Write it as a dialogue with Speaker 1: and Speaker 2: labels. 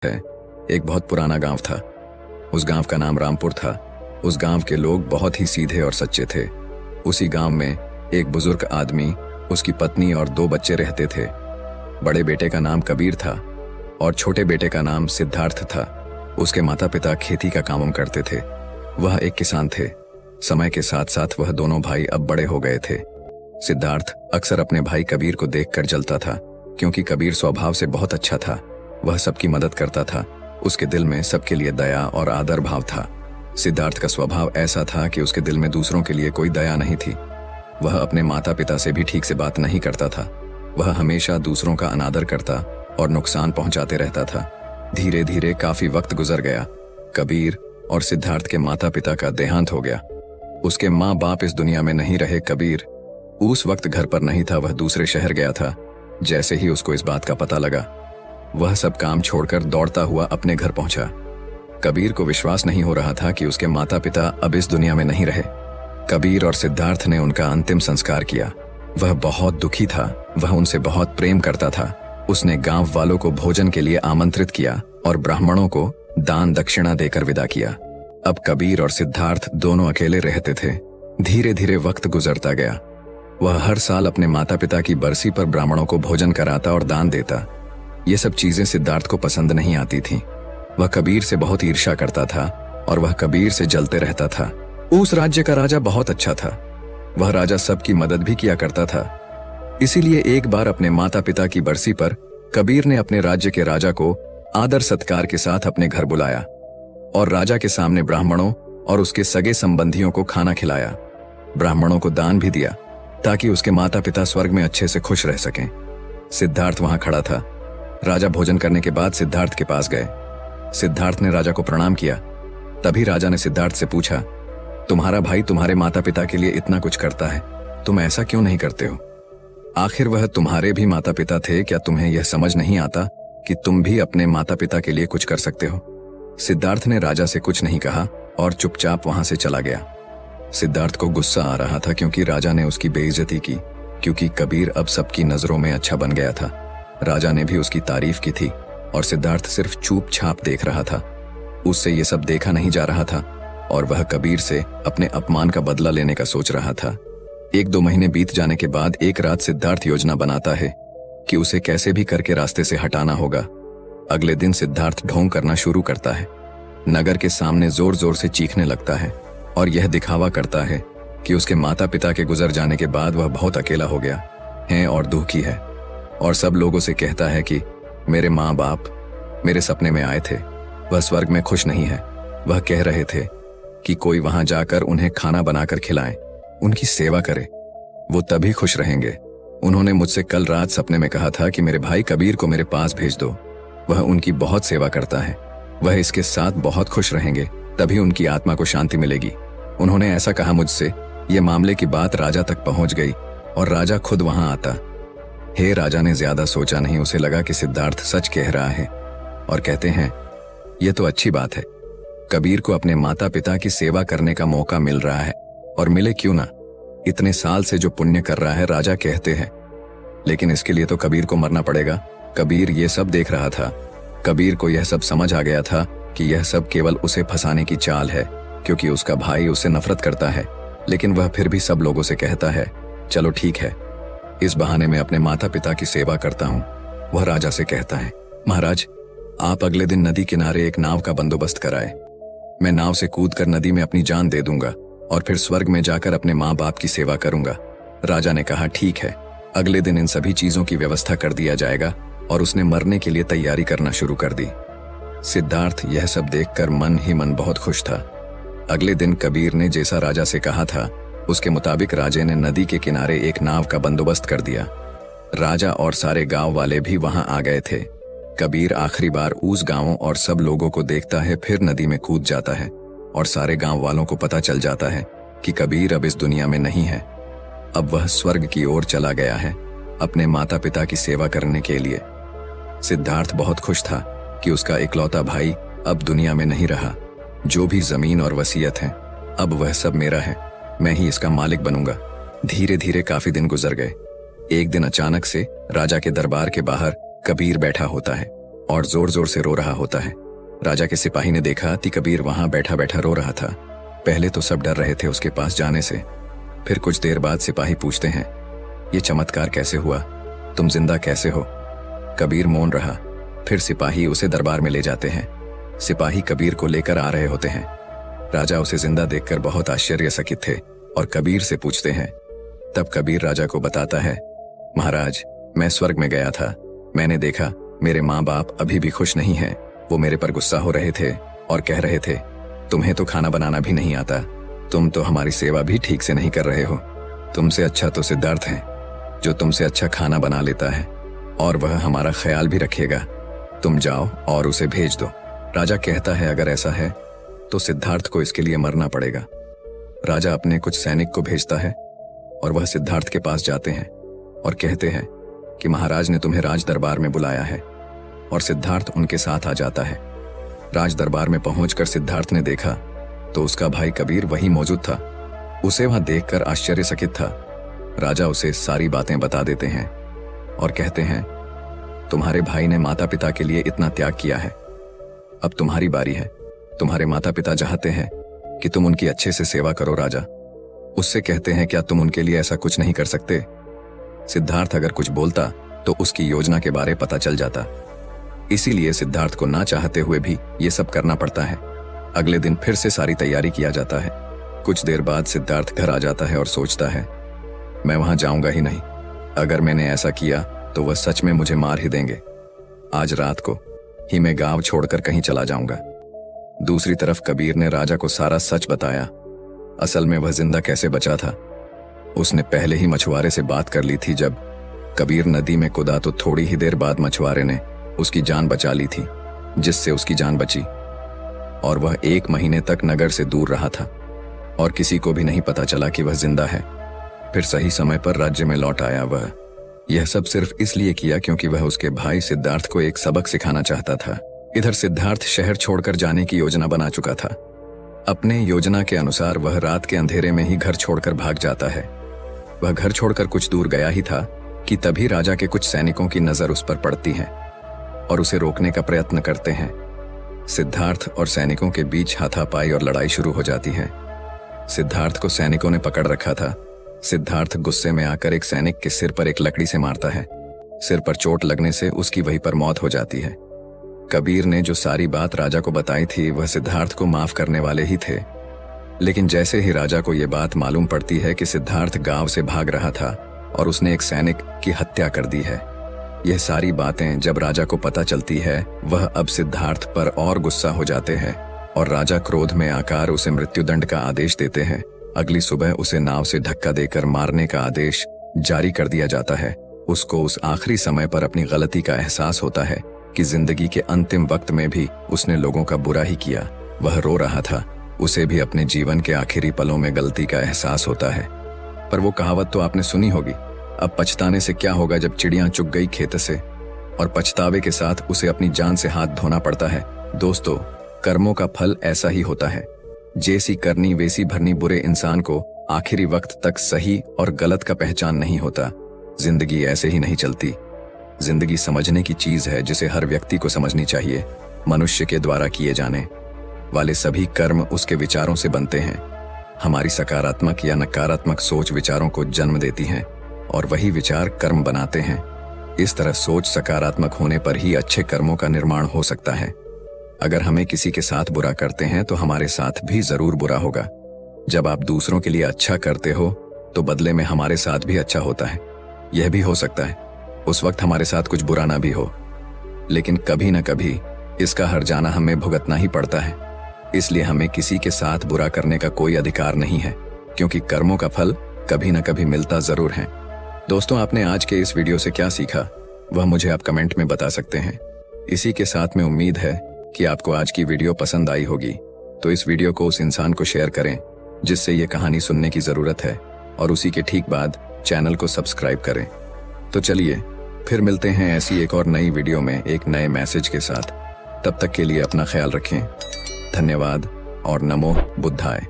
Speaker 1: है। एक बहुत पुराना गांव था। उस गांव का नाम रामपुर था। उस गांव के लोग बहुत ही सीधे और सच्चे थे। उसी गांव में एक बुजुर्ग आदमी, उसकी पत्नी और 2 बच्चे रहते थे। बड़े बेटे का नाम कबीर था और छोटे बेटे का नाम सिद्धार्थ था। उसके माता पिता खेती का काम करते थे। वह एक किसान थे। समय के साथ साथ वह दोनों भाई अब बड़े हो गए थे। सिद्धार्थ अक्सर अपने भाई कबीर को देखकर जलता था, क्योंकि कबीर स्वभाव से बहुत अच्छा था। वह सबकी मदद करता था। उसके दिल में सबके लिए दया और आदर भाव था। सिद्धार्थ का स्वभाव ऐसा था कि उसके दिल में दूसरों के लिए कोई दया नहीं थी। वह अपने माता पिता से भी ठीक से बात नहीं करता था। वह हमेशा दूसरों का अनादर करता और नुकसान पहुंचाते रहता था। धीरे धीरे काफी वक्त गुजर गया। कबीर और सिद्धार्थ के माता पिता का देहांत हो गया। उसके माँ बाप इस दुनिया में नहीं रहे। कबीर उस वक्त घर पर नहीं था, वह दूसरे शहर गया था। जैसे ही उसको इस बात का पता लगा, वह सब काम छोड़कर दौड़ता हुआ अपने घर पहुंचा। कबीर को विश्वास नहीं हो रहा था कि उसके माता पिता अब इस दुनिया में नहीं रहे। कबीर और सिद्धार्थ ने उनका अंतिम संस्कार किया। वह बहुत दुखी था। वह उनसे बहुत प्रेम करता था। उसने गांव वालों को भोजन के लिए आमंत्रित किया और ब्राह्मणों को दान दक्षिणा देकर विदा किया। अब कबीर और सिद्धार्थ दोनों अकेले रहते थे। धीरे धीरे वक्त गुजरता गया। वह हर साल अपने माता पिता की बरसी पर ब्राह्मणों को भोजन कराता और दान देता। ये सब चीजें सिद्धार्थ को पसंद नहीं आती थीं। वह कबीर से बहुत ईर्ष्या करता था और वह कबीर से जलते रहता था। उस राज्य का राजा बहुत अच्छा था। वह राजा सबकी मदद भी किया करता था। इसीलिए एक बार अपने माता पिता की बरसी पर कबीर ने अपने राज्य के राजा को आदर सत्कार के साथ अपने घर बुलाया और राजा के सामने ब्राह्मणों और उसके सगे संबंधियों को खाना खिलाया। ब्राह्मणों को दान भी दिया ताकि उसके माता पिता स्वर्ग में अच्छे से खुश रह सकें। सिद्धार्थ वहां खड़ा था। राजा भोजन करने के बाद सिद्धार्थ के पास गए। सिद्धार्थ ने राजा को प्रणाम किया। तभी राजा ने सिद्धार्थ से पूछा, तुम्हारा भाई तुम्हारे माता पिता के लिए इतना कुछ करता है, तुम ऐसा क्यों नहीं करते हो? आखिर वह तुम्हारे भी माता पिता थे। क्या तुम्हें यह समझ नहीं आता कि तुम भी अपने माता पिता के लिए कुछ कर सकते हो? सिद्धार्थ ने राजा से कुछ नहीं कहा और चुपचाप वहां से चला गया। सिद्धार्थ को गुस्सा आ रहा था क्योंकि राजा ने उसकी बेइज्जती की, क्योंकि कबीर अब सबकी नजरों में अच्छा बन गया था। राजा ने भी उसकी तारीफ की थी और सिद्धार्थ सिर्फ चुपचाप देख रहा था। उससे ये सब देखा नहीं जा रहा था और वह कबीर से अपने अपमान का बदला लेने का सोच रहा था। 1-2 महीने बीत जाने के बाद एक रात सिद्धार्थ योजना बनाता है कि उसे कैसे भी करके रास्ते से हटाना होगा। अगले दिन सिद्धार्थ ढोंग करना शुरू करता है। नगर के सामने जोर जोर से चीखने लगता है और यह दिखावा करता है कि उसके माता पिता के गुजर जाने के बाद वह बहुत अकेला हो गया है और दुखी है। और सब लोगों से कहता है कि मेरे माँ बाप मेरे सपने में आए थे, वह स्वर्ग में खुश नहीं है। वह कह रहे थे कि कोई वहां जाकर उन्हें खाना बनाकर खिलाए, उनकी सेवा करे, वो तभी खुश रहेंगे। उन्होंने मुझसे कल रात सपने में कहा था कि मेरे भाई कबीर को मेरे पास भेज दो, वह उनकी बहुत सेवा करता है, वह इसके साथ बहुत खुश रहेंगे, तभी उनकी आत्मा को शांति मिलेगी। उन्होंने ऐसा कहा मुझसे। ये मामले की बात राजा तक पहुंच गई और राजा खुद वहां आता। हे राजा ने ज्यादा सोचा नहीं। उसे लगा कि सिद्धार्थ सच कह रहा है और कहते हैं, यह तो अच्छी बात है। कबीर को अपने माता पिता की सेवा करने का मौका मिल रहा है और मिले क्यों ना, इतने साल से जो पुण्य कर रहा है, राजा कहते हैं। लेकिन इसके लिए तो कबीर को मरना पड़ेगा। कबीर ये सब देख रहा था। कबीर को यह सब समझ आ गया था कि यह सब केवल उसे फंसाने की चाल है, क्योंकि उसका भाई उससे नफरत करता है। लेकिन वह फिर भी सब लोगों से कहता है, चलो ठीक है, इस बहाने में अपने माता पिता की सेवा करता हूँ। वह राजा से कहता है, महाराज आप अगले दिन नदी किनारे एक नाव का बंदोबस्त कराए। मैं नाव से कूदकर नदी में अपनी जान दे दूंगा और फिर स्वर्ग में जाकर अपने माँ बाप की सेवा करूंगा। राजा ने कहा, ठीक है। अगले दिन इन सभी चीजों की व्यवस्था कर दिया जाएगा और उसने मरने के लिए तैयारी करना शुरू कर दी। सिद्धार्थ यह सब देखकर मन ही मन बहुत खुश था। अगले दिन कबीर ने जैसा राजा से कहा था, उसके मुताबिक राजे ने नदी के किनारे एक नाव का बंदोबस्त कर दिया। राजा और सारे गांव वाले भी वहां आ गए थे। कबीर आखिरी बार उस गांवों और सब लोगों को देखता है, फिर नदी में कूद जाता है और सारे गांव वालों को पता चल जाता है कि कबीर अब इस दुनिया में नहीं है। अब वह स्वर्ग की ओर चला गया है अपने माता पिता की सेवा करने के लिए। सिद्धार्थ बहुत खुश था कि उसका इकलौता भाई अब दुनिया में नहीं रहा। जो भी जमीन और वसीयत है, अब वह सब मेरा है। मैं ही इसका मालिक बनूंगा। धीरे धीरे काफी दिन गुजर गए। एक दिन अचानक से राजा के दरबार के बाहर कबीर बैठा होता है और जोर जोर से रो रहा होता है। राजा के सिपाही ने देखा कि कबीर वहां बैठा बैठा रो रहा था। पहले तो सब डर रहे थे उसके पास जाने से। फिर कुछ देर बाद सिपाही पूछते हैं, ये चमत्कार कैसे हुआ? तुम जिंदा कैसे हो? कबीर मौन रहा। फिर सिपाही उसे दरबार में ले जाते हैं। सिपाही कबीर को लेकर आ रहे होते हैं। राजा उसे जिंदा देखकर बहुत आश्चर्यचकित थे और कबीर से पूछते हैं। तब कबीर राजा को बताता है, महाराज, मैं स्वर्ग में गया था। मैंने देखा मेरे माँ बाप अभी भी खुश नहीं हैं। वो मेरे पर गुस्सा हो रहे थे और कह रहे थे, तुम्हें तो खाना बनाना भी नहीं आता, तुम तो हमारी सेवा भी ठीक से नहीं कर रहे हो। तुमसे अच्छा तो सिद्धार्थ है, जो तुमसे अच्छा खाना बना लेता है और वह हमारा ख्याल भी रखेगा। तुम जाओ और उसे भेज दो। राजा कहता है, अगर ऐसा है तो सिद्धार्थ को इसके लिए मरना पड़ेगा। राजा अपने कुछ सैनिक को भेजता है और वह सिद्धार्थ के पास जाते हैं और कहते हैं कि महाराज ने तुम्हें राज दरबार में बुलाया है, और सिद्धार्थ उनके साथ आ जाता है। राज दरबार में पहुंचकर सिद्धार्थ ने देखा तो उसका भाई कबीर वहीं मौजूद था। उसे वहां देखकर आश्चर्यचकित था। राजा उसे सारी बातें बता देते हैं और कहते हैं, तुम्हारे भाई ने माता पिता के लिए इतना त्याग किया है, अब तुम्हारी बारी है। तुम्हारे माता पिता चाहते हैं कि तुम उनकी अच्छे से सेवा करो। राजा उससे कहते हैं, क्या तुम उनके लिए ऐसा कुछ नहीं कर सकते? सिद्धार्थ अगर कुछ बोलता तो उसकी योजना के बारे पता चल जाता। इसीलिए सिद्धार्थ को ना चाहते हुए भी ये सब करना पड़ता है। अगले दिन फिर से सारी तैयारी किया जाता है। कुछ देर बाद सिद्धार्थ घर आ जाता है और सोचता है, मैं वहां जाऊंगा ही नहीं। अगर मैंने ऐसा किया तो वह सच में मुझे मार ही देंगे। आज रात को ही मैं गांव छोड़कर कहीं चला जाऊंगा। दूसरी तरफ कबीर ने राजा को सारा सच बताया। असल में वह जिंदा कैसे बचा था, उसने पहले ही मछुआरे से बात कर ली थी। जब कबीर नदी में कूदा तो थोड़ी ही देर बाद मछुआरे ने उसकी जान बचा ली थी, जिससे उसकी जान बची और वह 1 महीने तक नगर से दूर रहा था और किसी को भी नहीं पता चला कि वह जिंदा है। फिर सही समय पर राज्य में लौट आया। वह यह सब सिर्फ इसलिए किया क्योंकि वह उसके भाई सिद्धार्थ को एक सबक सिखाना चाहता था। इधर सिद्धार्थ शहर छोड़कर जाने की योजना बना चुका था। अपने योजना के अनुसार वह रात के अंधेरे में ही घर छोड़कर भाग जाता है। वह घर छोड़कर कुछ दूर गया ही था कि तभी राजा के कुछ सैनिकों की नजर उस पर पड़ती है और उसे रोकने का प्रयत्न करते हैं। सिद्धार्थ और सैनिकों के बीच हाथापाई और लड़ाई शुरू हो जाती है। सिद्धार्थ को सैनिकों ने पकड़ रखा था। सिद्धार्थ गुस्से में आकर एक सैनिक के सिर पर एक लकड़ी से मारता है। सिर पर चोट लगने से उसकी वहीं पर मौत हो जाती है। कबीर ने जो सारी बात राजा को बताई थी वह सिद्धार्थ को माफ करने वाले ही थे, लेकिन जैसे ही राजा को यह बात मालूम पड़ती है कि सिद्धार्थ गांव से भाग रहा था और उसने एक सैनिक की हत्या कर दी है, यह सारी बातें जब राजा को पता चलती है, वह अब सिद्धार्थ पर और गुस्सा हो जाते हैं और राजा क्रोध में आकर उसे मृत्युदंड का आदेश देते हैं। अगली सुबह उसे नाव से धक्का देकर मारने का आदेश जारी कर दिया जाता है। उसको उस आखिरी समय पर अपनी गलती का एहसास होता है कि जिंदगी के अंतिम वक्त में भी उसने लोगों का बुरा ही किया। वह रो रहा था। उसे भी अपने जीवन के आखिरी पलों में गलती का एहसास होता है। पर वो कहावत तो आपने सुनी होगी, अब पछताने से क्या होगा जब चिड़ियां चुग गई खेत से, और पछतावे के साथ उसे अपनी जान से हाथ धोना पड़ता है। दोस्तों, कर्मों का फल ऐसा ही होता है। जैसी करनी वैसी भरनी। बुरे इंसान को आखिरी वक्त तक सही और गलत का पहचान नहीं होता। जिंदगी ऐसे ही नहीं चलती। जिंदगी समझने की चीज है जिसे हर व्यक्ति को समझनी चाहिए। मनुष्य के द्वारा किए जाने वाले सभी कर्म उसके विचारों से बनते हैं। हमारी सकारात्मक या नकारात्मक सोच विचारों को जन्म देती है और वही विचार कर्म बनाते हैं। इस तरह सोच सकारात्मक होने पर ही अच्छे कर्मों का निर्माण हो सकता है। अगर हमें किसी के साथ बुरा करते हैं तो हमारे साथ भी जरूर बुरा होगा। जब आप दूसरों के लिए अच्छा करते हो तो बदले में हमारे साथ भी अच्छा होता है। यह भी हो सकता है उस वक्त हमारे साथ कुछ बुरा ना भी हो, लेकिन कभी न कभी इसका हर्जाना हमें भुगतना ही पड़ता है। इसलिए हमें किसी के साथ बुरा करने का कोई अधिकार नहीं है, क्योंकि कर्मों का फल कभी न कभी मिलता जरूर है। दोस्तों, आपने आज के इस वीडियो से क्या सीखा वह मुझे आप कमेंट में बता सकते हैं। इसी के साथ में उम्मीद है कि आपको आज की वीडियो पसंद आई होगी, तो इस वीडियो को उस इंसान को शेयर करें जिससे ये कहानी सुनने की जरूरत है, और उसी के ठीक बाद चैनल को सब्सक्राइब करें। तो चलिए फिर मिलते हैं ऐसी एक और नई वीडियो में एक नए मैसेज के साथ। तब तक के लिए अपना ख्याल रखें। धन्यवाद और नमो बुद्धाय।